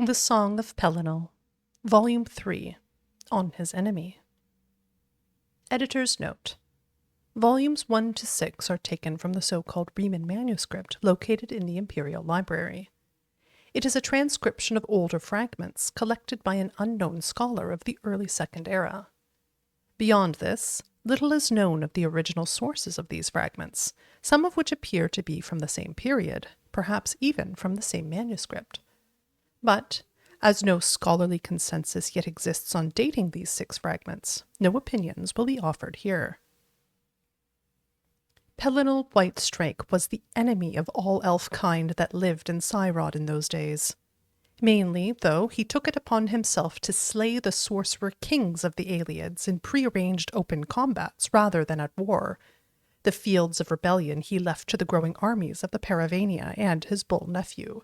The Song of Pelinal, Volume 3, On His Enemy. Editor's Note: Volumes 1 to 6 are taken from the so-called Riemann manuscript located in the Imperial Library. It is a transcription of older fragments collected by an unknown scholar of the early Second Era. Beyond this, little is known of the original sources of these fragments, some of which appear to be from the same period, perhaps even from the same manuscript. But, as no scholarly consensus yet exists on dating these 6 fragments, no opinions will be offered here. Pelinal Whitestrake was the enemy of all elf kind that lived in Cyrod in those days. Mainly, though, he took it upon himself to slay the sorcerer kings of the Aloids in prearranged open combats rather than at war. The fields of rebellion he left to the growing armies of the Paravania and his bull nephew.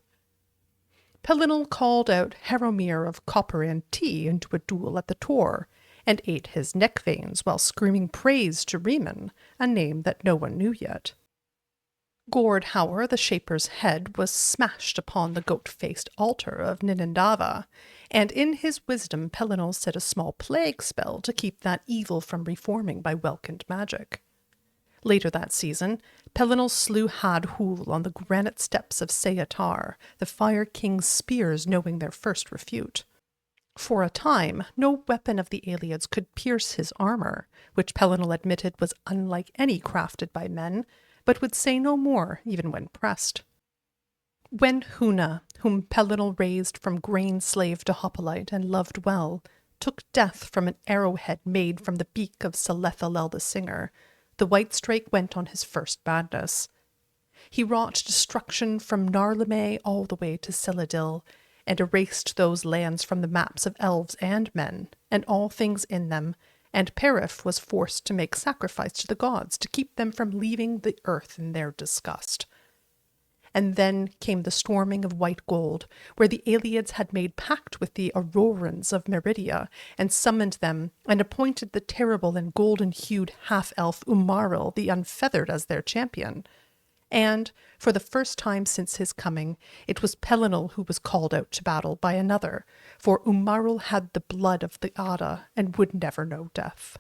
Pelinal called out Haromir of Copper and Tea into a duel at the Tor, and ate his neck veins while screaming praise to Riemann, a name that no one knew yet. Gordhauer, the Shaper's head, was smashed upon the goat-faced altar of Ninindava, and in his wisdom Pelinal set a small plague spell to keep that evil from reforming by welkind magic. Later that season, Pelinal slew Had-Hul on the granite steps of Seatar, the Fire King's spears knowing their first refute. For a time, no weapon of the Aloids could pierce his armor, which Pelinal admitted was unlike any crafted by men, but would say no more even when pressed. When Huna, whom Pelinal raised from grain slave to hoplite and loved well, took death from an arrowhead made from the beak of Selethalel the Singer, the Whitestrake went on his first madness. He wrought destruction from Narlime all the way to Celaedil, and erased those lands from the maps of elves and men, and all things in them, and Perif was forced to make sacrifice to the gods to keep them from leaving the earth in their disgust. And then came the storming of White Gold, where the Aloids had made pact with the Aurorans of Meridia, and summoned them, and appointed the terrible and golden-hued half-elf Umaril the Unfeathered as their champion. And, for the first time since his coming, it was Pelinal who was called out to battle by another, for Umaril had the blood of the Ada and would never know death.